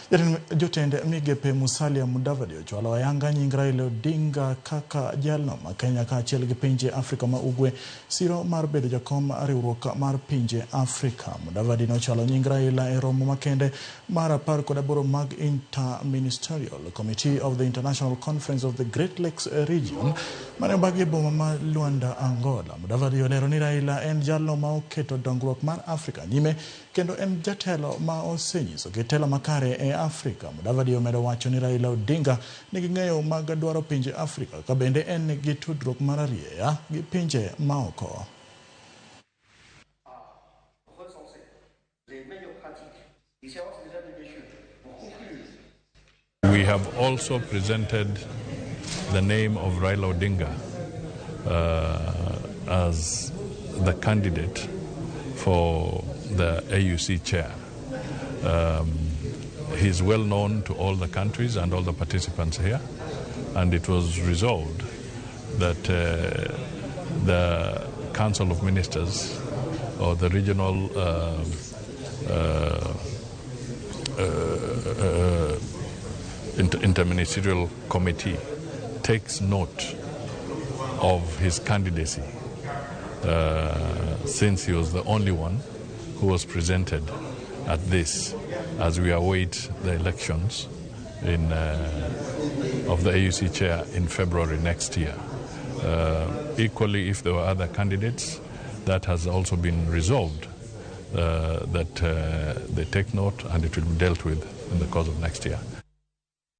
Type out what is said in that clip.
Jotend migepe Musalia Mudavadi ochwalo ayanga nying Raila Odinga kaka jalno ma Kenya ka achiel gi pinje Afrika ma ugwe siro mar bedo jakom riwruok mar pinje Afrika. Mudavadi nochwalo nying Raila e romo makende mar 18 mag Interministerial Committee of the International Conference of the Great Lakes Region mane bagi boma ma Raila Angola. Mudavadi olero ni Raila en jalno ma oketo dongruok mar Afrika nyime kendo en jatelo ma osenyiso ketelo makare e Afrika. Mudavadi omedo wacho ni Raila Odinga nigi ng'eyo mag dwaro pinje Afrika ka bende en gi tudruok mar arieya gi pinje maoko. We have also presented the name of Raila Odinga as the candidate for the AUC chair. He's well known to all the countries and all the participants here, and it was resolved that the Council of Ministers or the regional interministerial committee takes note of his candidacy since he was the only one who was presented at this as we await the elections of the AUC chair in February next year. Equally, if there were other candidates, that has also been resolved that they take note and it will be dealt with in the course of next year.